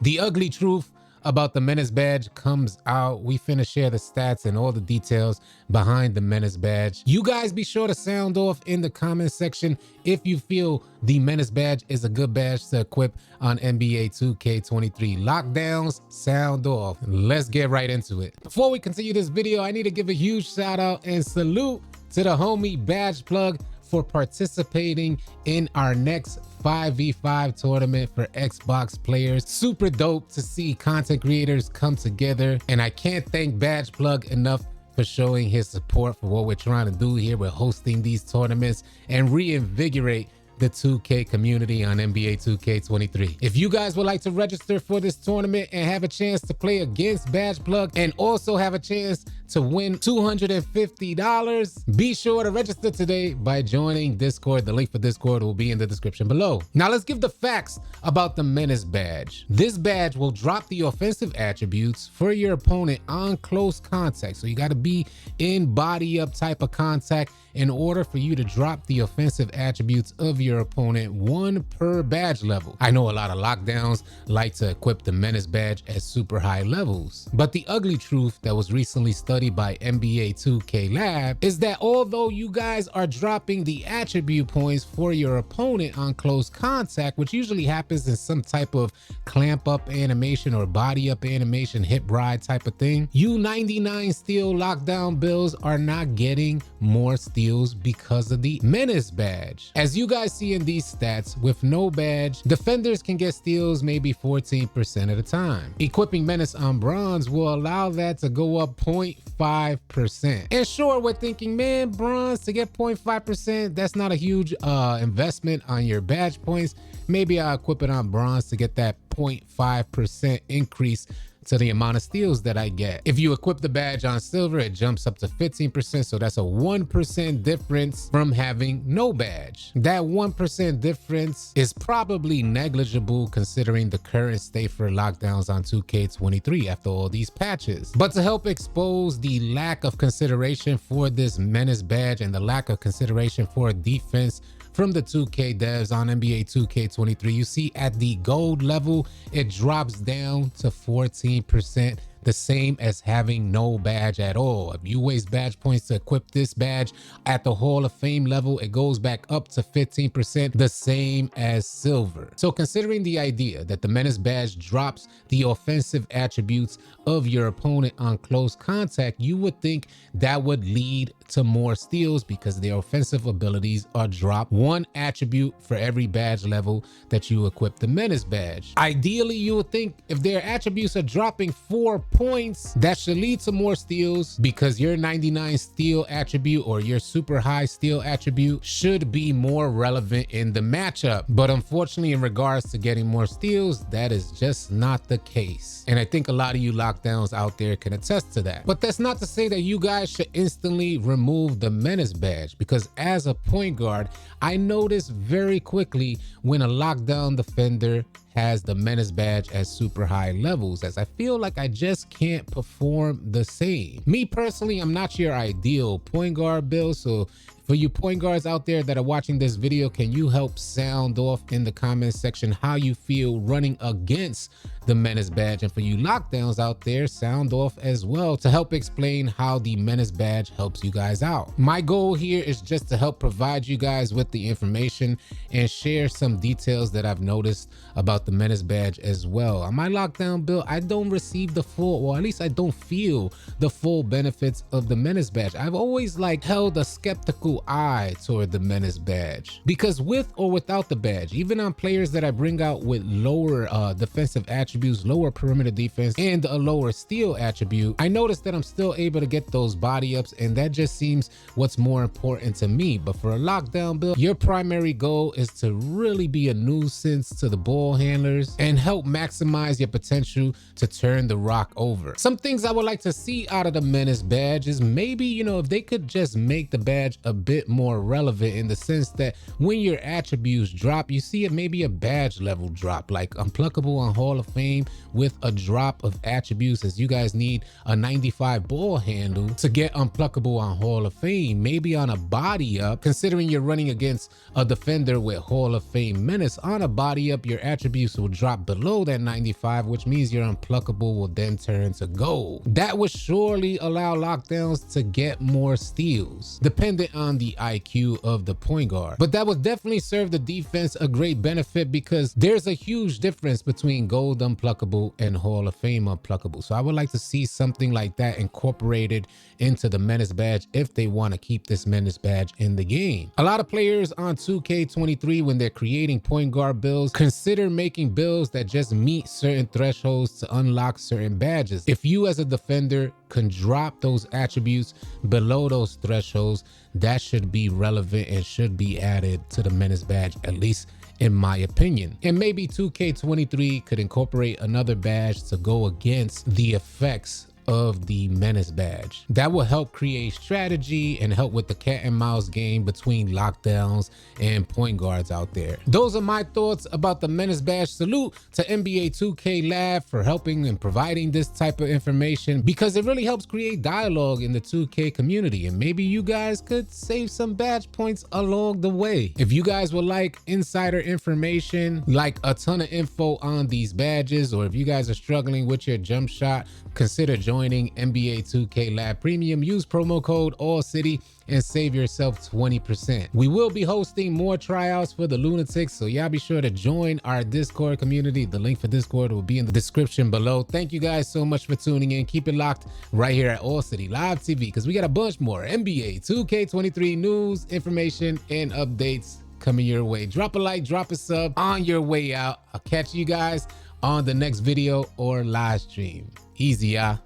The ugly truth about the Menace badge comes out. We finna share the stats and all the details behind the Menace badge. You guys be sure to sound off in the comment section if you feel the Menace badge is a good badge to equip on NBA 2K23. Lockdowns, sound off. Let's get right into it. Before we continue this video, I need to give a huge shout out and salute to the homie Badge Plug for participating in our next 5v5 tournament for Xbox players. Super dope to see content creators come together, and I can't thank Badge Plug enough for showing his support for what we're trying to do here. We're hosting these tournaments and reinvigorate the 2K community on NBA 2K23. If you guys would like to register for this tournament and have a chance to play against Badge Plug and also have a chance to win $250, be sure to register today by joining Discord. The link for Discord will be in the description below. Now let's give the facts about the Menace badge. This badge will drop the offensive attributes for your opponent on close contact. So you got to be in body up type of contact in order for you to drop the offensive attributes of your opponent, one per badge level. I know a lot of lockdowns like to equip the Menace badge at super high levels, but the ugly truth that was recently studied by NBA 2K Lab is that although you guys are dropping the attribute points for your opponent on close contact, which usually happens in some type of clamp up animation or body up animation, hip ride type of thing, you 99 steal lockdown builds are not getting more steals because of the Menace badge. As you guys see in these stats, with no badge, defenders can get steals maybe 14% at a time. Equipping Menace on bronze will allow that to go up 0.5%. And sure, we're thinking, man, bronze to get 0.5%, that's not a huge investment on your badge points. Maybe I'll equip it on bronze to get that 0.5% increase to the amount of steals that I get. If you equip the badge on silver, it jumps up to 15%, so that's a 1% difference from having no badge. That 1% difference is probably negligible considering the current state for lockdowns on 2K23 after all these patches. But to help expose the lack of consideration for this Menace badge and the lack of consideration for defense from the 2K devs on NBA 2K23, you see at the gold level, it drops down to 14%, the same as having no badge at all. If you waste badge points to equip this badge at the Hall of Fame level, it goes back up to 15%, the same as silver. So considering the idea that the Menace badge drops the offensive attributes of your opponent on close contact, you would think that would lead to more steals because their offensive abilities are dropped one attribute for every badge level that you equip the Menace badge. Ideally, you would think if their attributes are dropping 4 points, that should lead to more steals because your 99 steal attribute or your super high steal attribute should be more relevant in the matchup. But unfortunately, in regards to getting more steals, that is just not the case. And I think a lot of you lockdowns out there can attest to that. But that's not to say that you guys should instantly remove the Menace badge, because as a point guard, I noticed very quickly when a lockdown defender has the Menace badge at super high levels, as I feel like I just can't perform the same. Me personally, I'm not your ideal point guard build, so for you point guards out there that are watching this video, can you help sound off in the comment section how you feel running against the Menace badge? And for you lockdowns out there, sound off as well to help explain how the Menace badge helps you guys out. My goal here is just to help provide you guys with the information and share some details that I've noticed about the Menace badge as well. On my lockdown build, I don't receive the full, or at least I don't feel the full benefits of the Menace badge. I've always held a skeptical eye toward the Menace badge, because with or without the badge, even on players that I bring out with lower defensive attributes, lower perimeter defense, and a lower steal attribute, I noticed that I'm still able to get those body ups, and that just seems what's more important to me. But for a lockdown build, your primary goal is to really be a nuisance to the ball handlers and help maximize your potential to turn the rock over. Some things I would like to see out of the Menace badge is maybe, if they could just make the badge a bit more relevant, in the sense that when your attributes drop, you see it maybe a badge level drop, like unpluckable on Hall of Fame Fame with a drop of attributes, as you guys need a 95 ball handle to get unpluckable on Hall of Fame. Maybe on a body up, considering you're running against a defender with Hall of Fame Menace, on a body up, your attributes will drop below that 95, which means your unpluckable will then turn to gold. That would surely allow lockdowns to get more steals, dependent on the IQ of the point guard. But that would definitely serve the defense a great benefit, because there's a huge difference between gold unpluckable and Hall of Fame unpluckable. So I would like to see something like that incorporated into the Menace badge if they want to keep this Menace badge in the game. A lot of players on 2K23, when they're creating point guard builds, consider making builds that just meet certain thresholds to unlock certain badges. If you as a defender can drop those attributes below those thresholds, that should be relevant and should be added to the Menace badge, at least in my opinion. And maybe 2K23 could incorporate another badge to go against the effects of the Menace badge. That will help create strategy and help with the cat and mouse game between lockdowns and point guards out there. Those are my thoughts about the Menace badge. Salute to NBA 2K Lab for helping and providing this type of information, because it really helps create dialogue in the 2K community, and maybe you guys could save some badge points along the way. If you guys would like insider information, like a ton of info on these badges, or if you guys are struggling with your jump shot, consider joining NBA 2K Lab Premium. Use promo code AllCity and save yourself 20%. We will be hosting more tryouts for the Lunatics, so y'all be sure to join our Discord community. The link for Discord will be in the description below. Thank you guys so much for tuning in. Keep it locked right here at AllCity Live TV, because we got a bunch more NBA 2K23 news, information, and updates coming your way. Drop a like, drop a sub on your way out. I'll catch you guys on the next video or live stream. Easy, y'all.